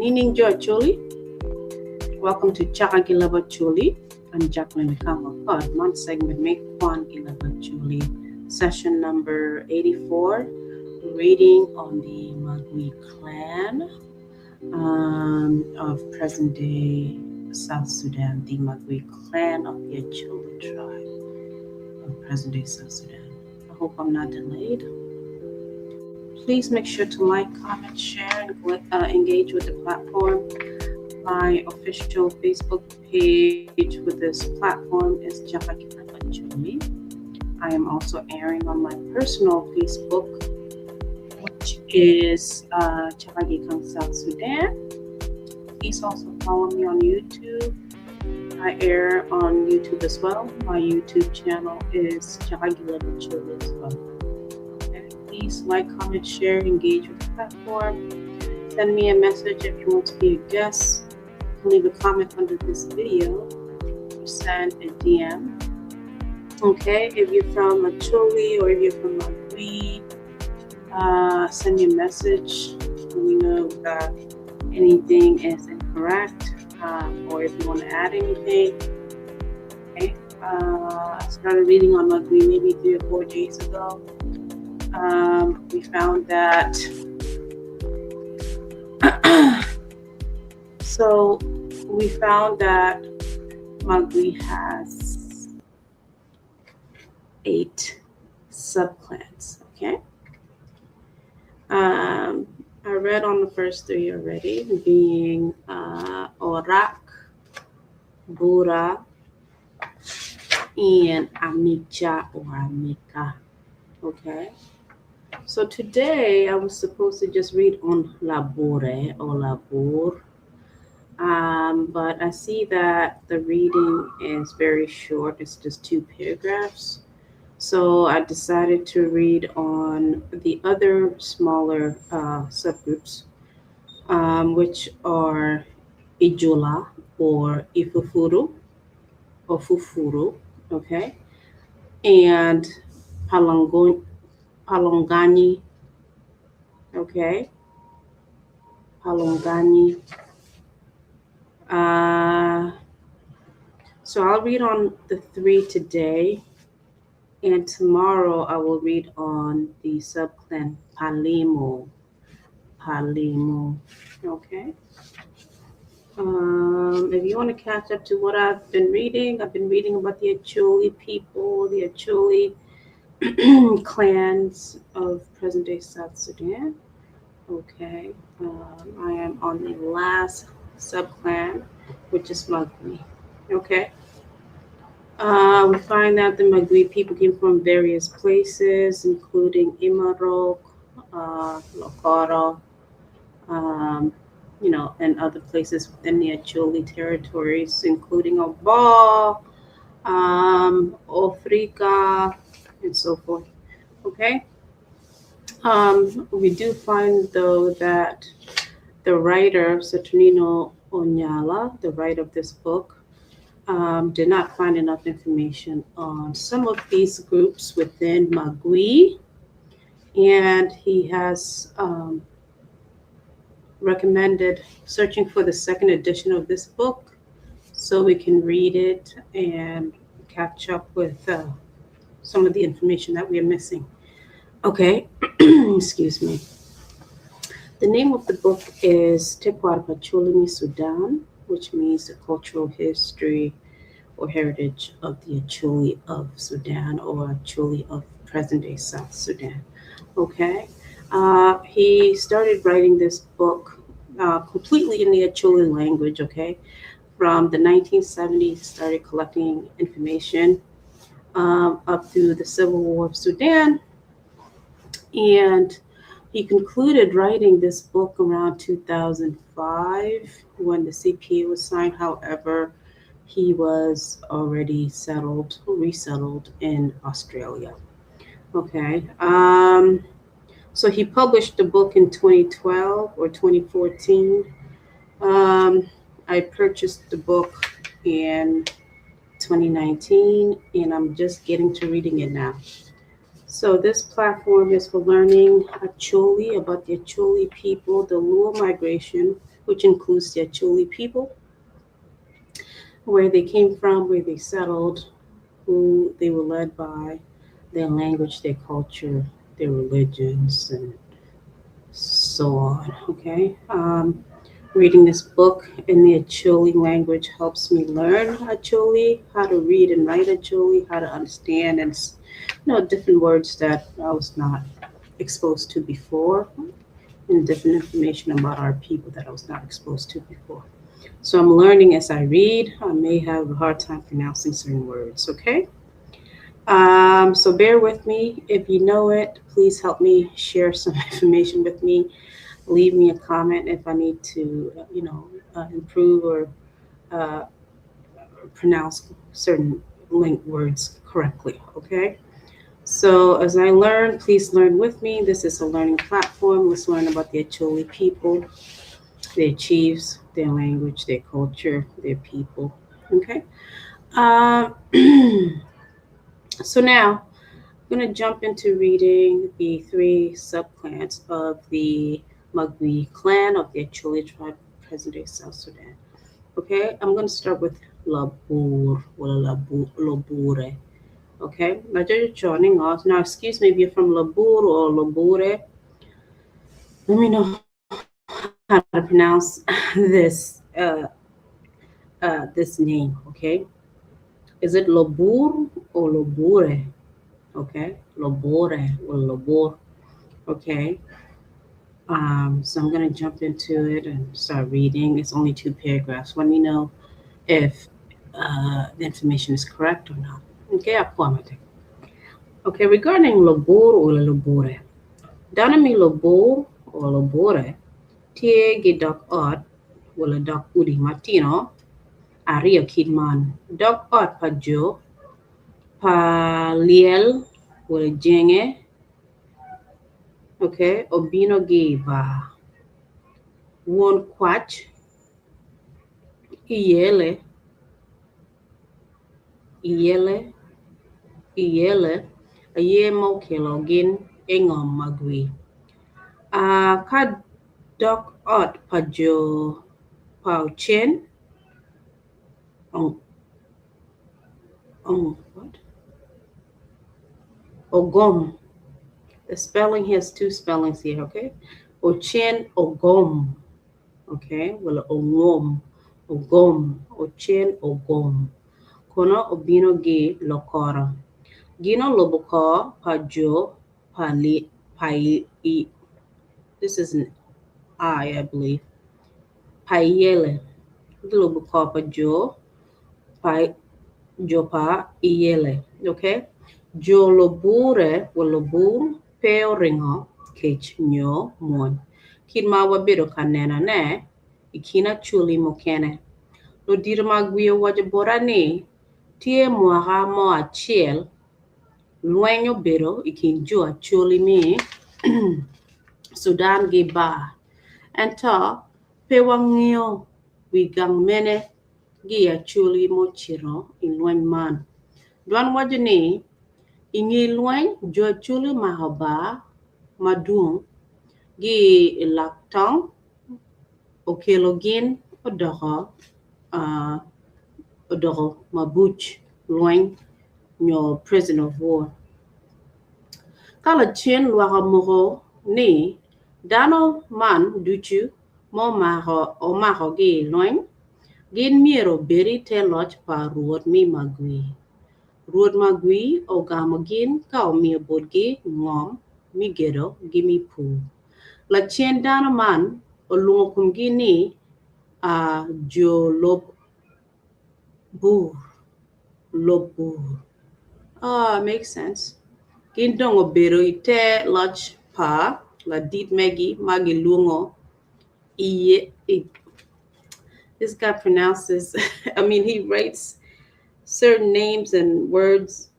Meaning Joe Acholi. Welcome to Chaka Leb Acholi and Jacqueline Pod, month segment make Kwan Leb Acholi, session number 84, reading on the Magwi clan of present-day South Sudan, the Magwi clan of the Acholi tribe of present-day South Sudan. I hope I'm not delayed. Please make sure to like, comment, share, and engage with the platform. My official Facebook page with this platform is Chaka Leb Acholi. I am also airing on my personal Facebook, which is Chaka South Sudan. Please also follow me on YouTube. I air on YouTube as well. My YouTube channel is Chaka Leb Acholi as well. Please like, comment, share, engage with the platform. Send me a message if you want to be a guest. You can leave a comment under this video or send a DM. Okay, if you're from Acholi or if you're from Magwi, send me a message. Let me know that anything is incorrect or if you want to add anything. Okay, I started reading on Magwi maybe 3 or 4 days ago. We found that Magwi has 8 subclans. Okay. I read on the first 3 already, being Orak, Bura, and Amicha or Amika. Okay. So today I was supposed to just read on Lob'ure or Lob'ure, but I see that the reading is very short. It's just 2 paragraphs. So I decided to read on the other smaller subgroups, which are Ijula or Ifufuru or Fufuru, okay, and Palonganyi, okay, Palonganyi. So I'll read on the 3 today, and tomorrow I will read on the subclan Palimo, okay. If you want to catch up to what I've been reading about the Acholi people, the Acholi clans of present-day South Sudan. Okay, I am on the last subclan, which is Magwi. Okay, we find that the Magwi people came from various places, including Imarok, Lokoro, and other places within the Acholi territories, including Oba, Africa, and so forth. Okay. We do find though that the writer Saturnino Onyala, the writer of this book, did not find enough information on some of these groups within Magwi, and he has recommended searching for the second edition of this book so we can read it and catch up with some of the information that we are missing. Okay, excuse me. The name of the book is Leb Acholi Sudan, which means the cultural history or heritage of the Acholi of Sudan or Acholi of present-day South Sudan. Okay, he started writing this book completely in the Acholi language. Okay, from the 1970s, started collecting information up through the Civil War of Sudan, and he concluded writing this book around 2005 when the CPA was signed. However, he was already resettled in Australia. Okay, so he published the book in 2012 or 2014. I purchased the book in 2019, and I'm just getting to reading it now. So this platform is for learning Acholi, about the Acholi people, the Lua migration which includes the Acholi people, where they came from, where they settled, who they were led by, their language, their culture, their religions, and so on. Okay. Reading this book in the Acholi language helps me learn Acholi, how to read and write Acholi, how to understand and different words that I was not exposed to before, and different information about our people that I was not exposed to before. So I'm learning as I read. I may have a hard time pronouncing certain words. Okay. So bear with me. If you know it, please help me share some information with me. Leave me a comment if I need to, improve or uh, pronounce certain link words correctly. Okay. So as I learn, please learn with me. This is a learning platform. Let's learn about the Acholi people, their chiefs, their language, their culture, their people. Okay. Uh, so now I'm going to jump into reading the three subclans of the Magwi clan of the Acholi tribe, present day South Sudan. Okay, I'm going to start with Lob'ure or Lob'ure. Okay, now you're joining us. Now, excuse me if you're from Lob'ure or Lob'ure. Let me know how to pronounce this this name. Okay, is it Lob'ure or Lob'ure? Okay, Lob'ure or Lob'ure. Okay, so I'm gonna jump into it and start reading. It's only two paragraphs. Let me know if the information is correct or not. Okay, appointment. Okay, regarding Lob'ure or Lob'ure. Dana mi Lob'ure or Lob'ure, tie gidak ot, wala dak udi matino, ario kidman. Dak ot pa jo, pa liel, wala jenge, okay, obino gi ba. Won kwach, iyele, iyele, iyele, aye mo kilogin, engom magwi. Ka dok ot pa jo pao chen, what? Ogom. The spelling has two spellings here, okay? Ochen ogom, okay? Well, ogom, ogom, ochen ogom. Kono obino gi lokora. Gino loboko pa jo pa li pa I. This is an I believe. Pa yele. Loboko pa jo pa jo pa yele, okay? Jo Lob'ure wa Lob'ure peo ringo kech nyo mon. Kin ma wabedo kanena ne, ikina chuli mokene. Lo dir Magwi wajabora ni, tie muaha mo achiel, luenyo bedo ikin jo achuli mi, Sudan gi ba. Ento, pe wangyo wigang mene gi achuli mo chiro in luen man. Duan wajani, ingi lueng jo chulu mahaba madung gi laktong okelogin uh odoho mabuch lueng nyo prison of war. Kala chen luaga moho ni dano man duchu mo maho o maho gi lueng gin miero beri te loch pa ruot mi Magwi. Ruot Magwi o gamogin ka o mia bodgi ngom mi gedo gimi pu. La chien dana man o lungo kumgini jo Lob'ure. Makes sense. Gin dongo bero ite loch pa la dit megi magi lungo iye. This guy pronounces, he writes certain names and words.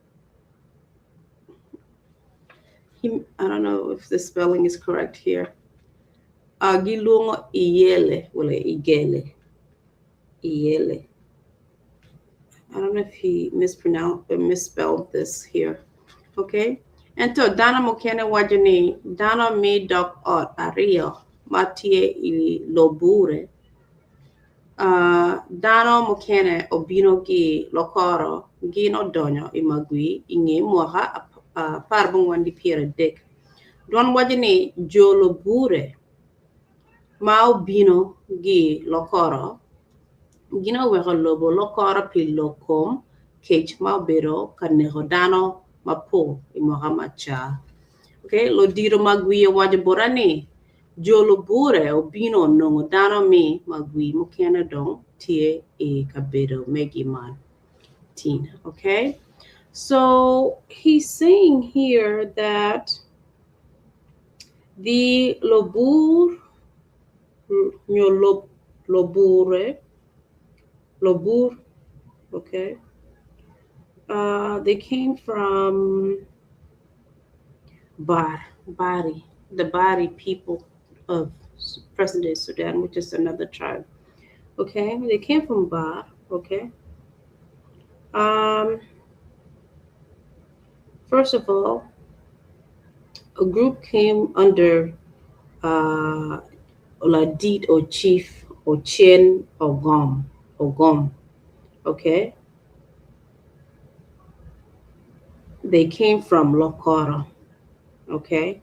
I don't know if the spelling is correct here. Gilungo iyele, wala igele. Iyele. I don't know if he misspelled this here. Okay. Ento dana mokene wajani dana me dok ot ario matie ili Lob'ure Dano mokene obino gi lokoro gino donyo i Magwi inge muaha parbong wandi pira dek. Don wajini jo Lob'ure ma obino gi lokoro gino weko lobo lokoro pi lokom kech ma obedo kanego dano mapo i muaha macha. Okay, lo diro Magwi wajo borani jo Lob'ure obino nongo dano mi Magwi mokene dong tie e kabedo megi man tina. Okay, so he's saying here that the Lob'ure, okay, they came from Bari, the Bari people of present-day Sudan, which is another tribe. Okay, they came from Bar. Okay. First of all, a group came under Oladit or Chief or Chen or Gom. Okay. They came from Lokoro. Okay.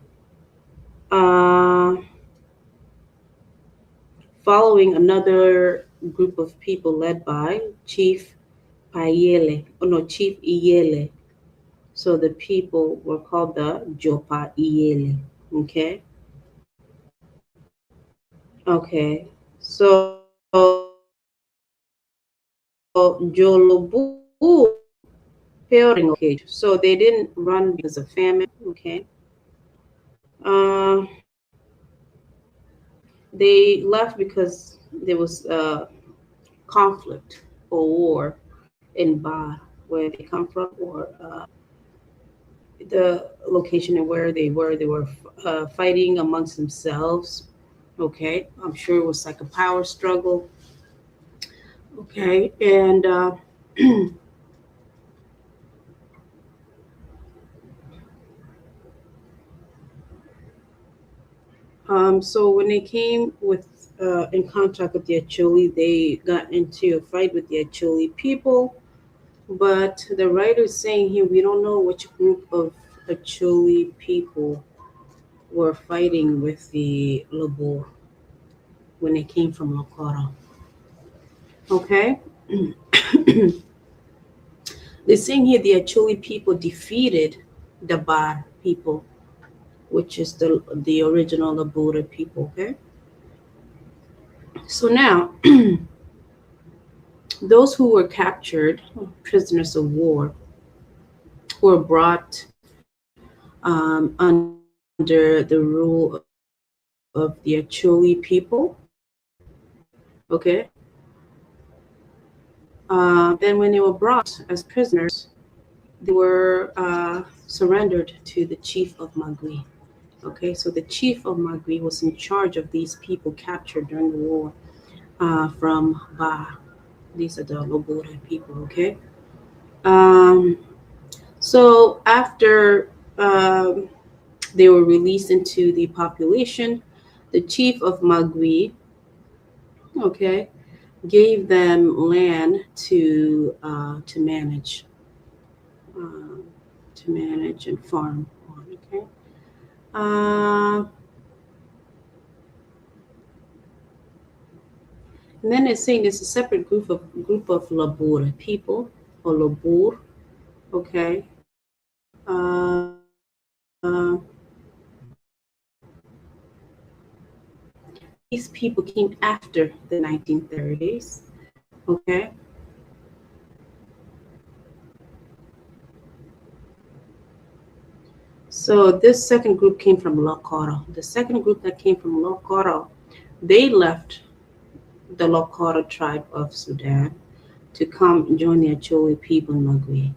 Following another group of people led by Chief Chief Iyele. So the people were called the Jopa Iyele. Okay. Okay. So Jolobu pairing okay. So they didn't run because of famine. Okay. They left because there was conflict or war in Ba, where they come from, or the location and where they were. They were fighting amongst themselves. Okay, I'm sure it was like a power struggle. Okay, and so when they came with in contact with the Acholi, they got into a fight with the Acholi people. But the writer is saying here we don't know which group of Acholi people were fighting with the Lob'ure when they came from Lokoro. Okay? They're saying here the Acholi people defeated the Bar people, which is the original Lob'ure people. Okay? So now, those who were captured, prisoners of war, were brought under the rule of the Acholi people. Okay. Then, when they were brought as prisoners, they were surrendered to the chief of Magwi. Okay, so the chief of Magwi was in charge of these people captured during the war from Ba. These are the Lob'ure people. Okay. So after they were released into the population, the chief of Magwi, okay, gave them land to manage and farm on. Okay. And then it's saying there's a separate group of Lob'ure people or Lob'ure. Okay. These people came after the 1930s. Okay. So this second group came from Lokoro. The second group that came from Lokoro, they left the Lokoro tribe of Sudan to come join the Acholi people in Magwi.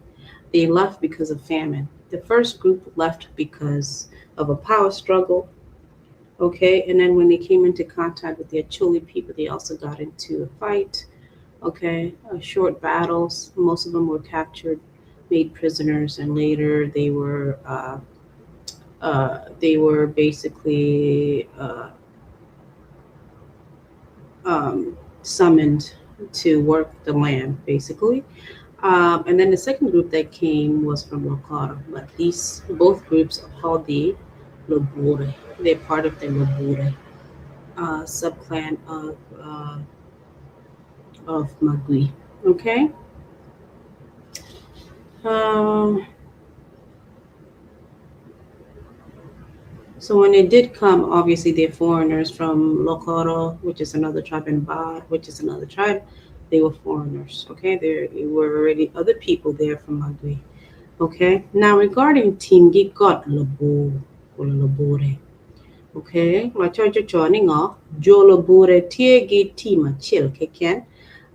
They left because of famine. The first group left because of a power struggle. Okay, and then when they came into contact with the Acholi people, they also got into a fight. Okay, short battles. Most of them were captured, made prisoners, and later they were basically summoned to work the land, basically. And then the second group that came was from Lakota, but these both groups are called the Lob'ure. They're part of the Lob'ure subclan of Magwi. Okay. Um, so when they did come, obviously they're foreigners from Lokoro, which is another tribe, and Bad, which is another tribe. They were foreigners. Okay, there were already other people there from Magwi. Okay. Now regarding Tingi got Lobo or Lobore. Okay, ma cho choni ngo jo Lobore tie gi team achil keken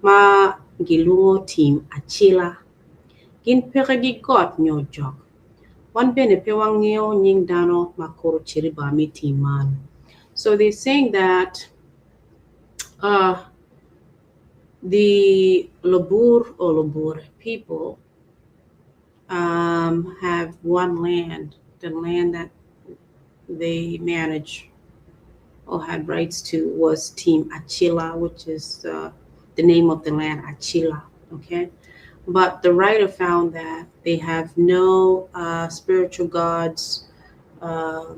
ma gilungo team achila gin pere gi got nyo jok. One bene pe wangeo nying dano makoro chiriba mi team man. So they're saying that uh, the Lob'ure or Lob'ure people have one land, the land that they manage or had rights to was Team Achila, which is the name of the land, Achila. Okay, but the writer found that they have no spiritual gods, uh,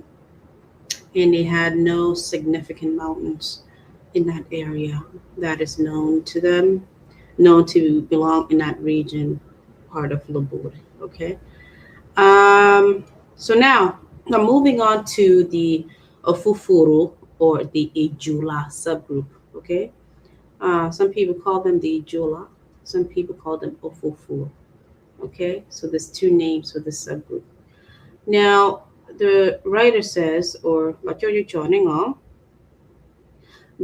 and they had no significant mountains in that area that is known to them, known to belong in that region, part of Lob'ure. Okay. Um, so now moving on to the Ofufuru or the Ijula subgroup. Okay. Some people call them the Ijula. Some people call them Ofufuru. Okay. So there's two names for this subgroup. Now the writer says, or Machoyo Choningo,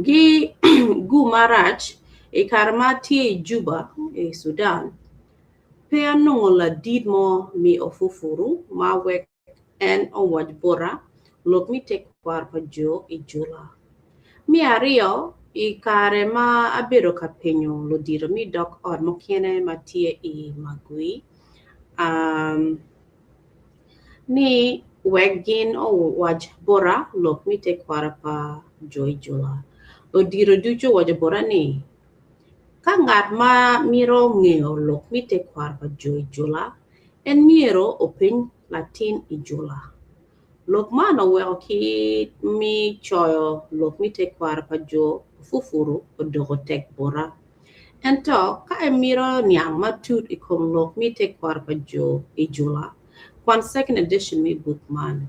Gi Gu Marach, e Karmati Juba, e Sudan. Pea la did mo mi Ofufuru, ma wek en o wajbora, lok mi te kwar pa jo I jula. Mi ario, I kare ma abiro ka penyo lo diro mi dok od mokiene ma tie I Magwi. Ni wegin o wajbora, lok mi te kwar pa jo I jula. Lo diro dujo wajbora ni. Ka ngat ma miro ngeo lok mi te kwar pa jo I jula, en miro open Latin I jula. Lok mana wel ki mi choyo lok mi te kwar pa jo fufuru o dogo tek bora. Ento ka emiro niang matut ikong lok mi te kwar pa jo Ijula. Kwan second edition mi bookman.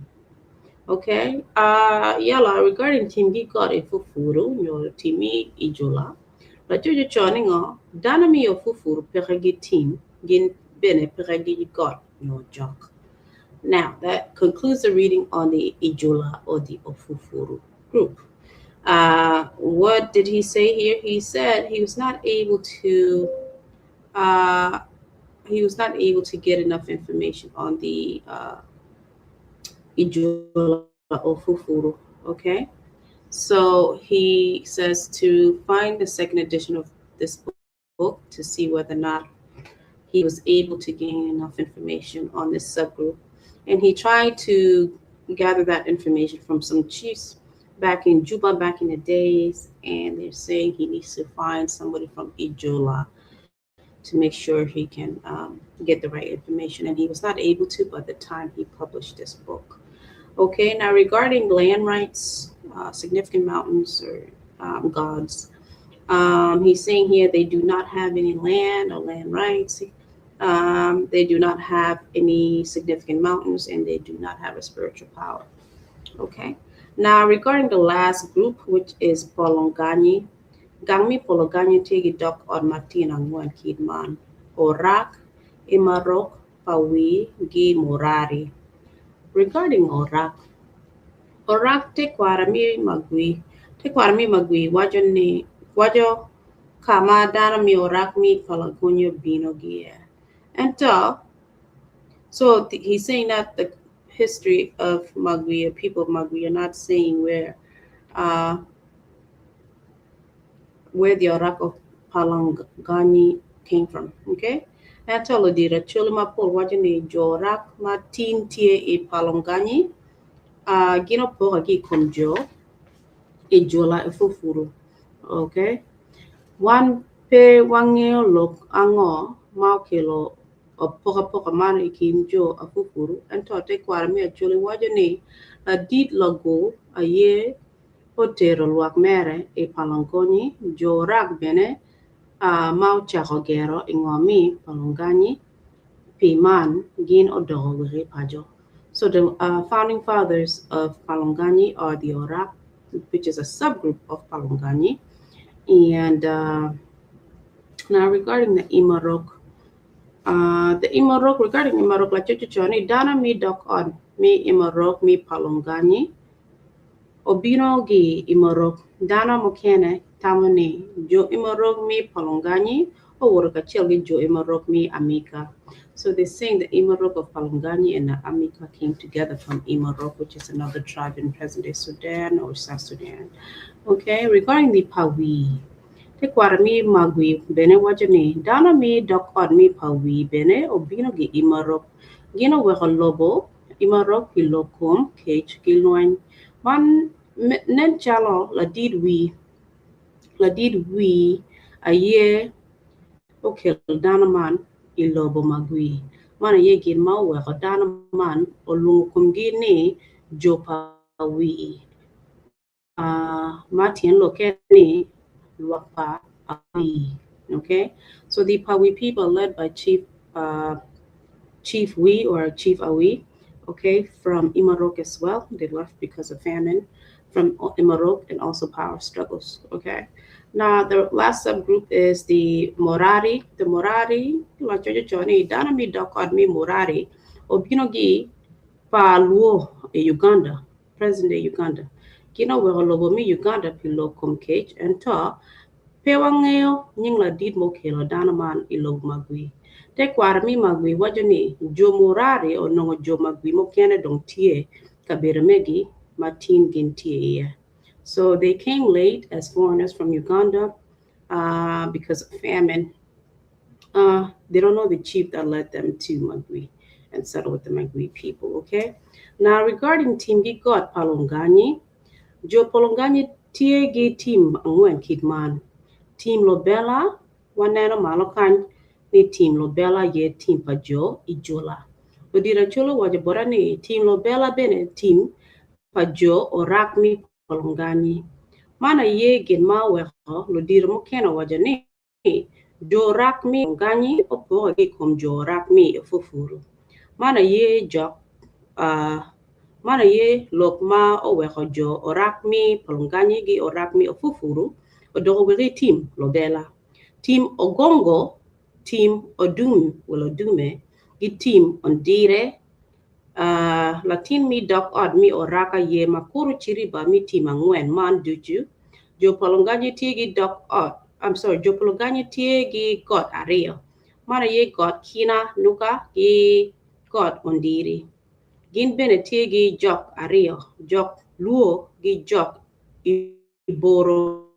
Okay. Yala regarding timgi got a fufuru nyo timi Ijula. La jojo choni ngo dana mi o fufuru peregi tim gin bene peregi got nyo jok. Now, that concludes the reading on the Ijula or the Ofufuru group. What did he say here? He said he was not able to get enough information on the Ijula Ofufuru. Okay, so he says to find the second edition of this book to see whether or not he was able to gain enough information on this subgroup. And he tried to gather that information from some chiefs back in Juba back in the days, and they're saying he needs to find somebody from Ijula to make sure he can get the right information. And he was not able to by the time he published this book. Okay, now regarding land rights, significant mountains or gods, he's saying here they do not have any land or land rights. They do not have any significant mountains, and they do not have a spiritual power. Okay. Now, regarding the last group, which is Palonganyi, Gangmi Palonganyi tegi dok on Martina Nguan Kidman, Orak, Imarok, Pawi, Gi Morari. Regarding Orak te kwarami magwi, wajo kama dana mi Orak mi Palagunyo Bino Gia. And so he's saying that the history of Magwi, people of Magwi, are not saying where the Orak of Palonganyi came from. Okay? And dira chulima pol wajani jorak matin tie e Palonganyi gino poha gi kumjo e jola e fufuru. Okay? Wan pe wangeo lok ango mau kilo o poka mano ikim jo a fufuru and to te kwara mi actually wajani a dit logo a ye potero luak mere e palangoni jo rak bene a mau chako gero ingomi palonganyi piman gin odogo wiri pajo. So the founding fathers of Palonganyi are the Orak, which is a subgroup of Palonganyi, and now regarding the Imarok, regarding Imarok, la chuchuchoni, dana mi dok on mi Imarok mi Palonganyi, obino gi Imarok, dana mokene tamani, jo Imarok mi Palonganyi, o woroka chelgi jo Imarok mi Amika. So they're saying the Imarok of Palonganyi and the Amika came together from Imarok, which is another tribe in present-day Sudan or South Sudan. Okay, regarding the Pawi, te kwara mi Magwi bene wajani dana mi dokod mi Pawi bene obino gi Imarok gino weko lobo Imarok gi lokum kech gilnoin man nen chalo la did we a year okel dana man I lobo Magwi man a ye gin ma weko dana man olungukum gini jo Pawi Martin Lokeni Luapa Awi. Okay, so the Pawi people led by Chief Wee or Chief Awi, okay, from Imarok as well. They left because of famine from Imarok and also power struggles. Okay, now the last subgroup is the Morari. The Morari, la Jojo Johnny, Danami Dokadmi Morari, Obinogi Pa Luo, Uganda, present day Uganda. Kina Weholobomi Uganda Pilo Cage and Ta Pewangeo Ningla did Mokelo Danaman Ilo Magwi. Te Kwarami Magwi Wajani, Jo Murari or no Jo Magwi Mokene Dong Tie, Kabiramegi, Martin Gintie. So they came late as foreigners from Uganda because of famine. They don't know the chief that led them to Magwi and settle with the Magwi people, okay? Now, regarding Timgi God Palonganyi, Jo Palonganyi Tiegi Tim Angwen Kidman, Team Lobella, Wanero Malokan, ni Team Lobella ye Team Pajo, Ijula. Odira Cholo Wajaborani, Team Lobella Bene, Team Pajo, or Rakmi Palonganyi. Mana ye gen ma weho, Lodira Mokena Wajani, Jo Rakmi Palonganyi, Opo Kom Jo Rakmi Fufuru. Mana ye jok mana ye lok ma o weho jo orak mi Palonganyi gi orak mi ofufuru o dogo wiri team lobela team ogongo team odum wala dume gi team ondire latin mi dok od mi oraka ye makuru chiriba mi team angwen man duju jo Palonganyi tie gi dok od jo Palonganyi tie gi god ario mana ye god kina nuka gi god ondiri gin bene tie gi jok ario jok luo gi jok iboro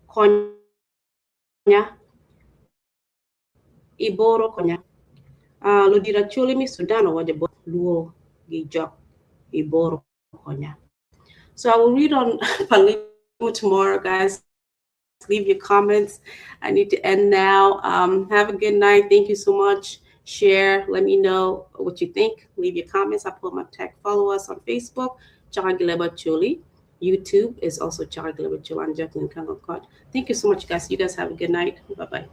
konya lo dira chuli mi sudano waje luo gi jok iboro konya. So I will read on Palimu tomorrow, guys. Leave your comments. I need to end now. Have a good night. Thank you so much. Share. Let me know what you think. Leave your comments. I put my tag. Follow us on Facebook, Chaka Leb Acholi. YouTube is also Chaka Leb Acholi and Jacqueline Kangokot. Thank you so much, guys. You guys have a good night. Bye bye.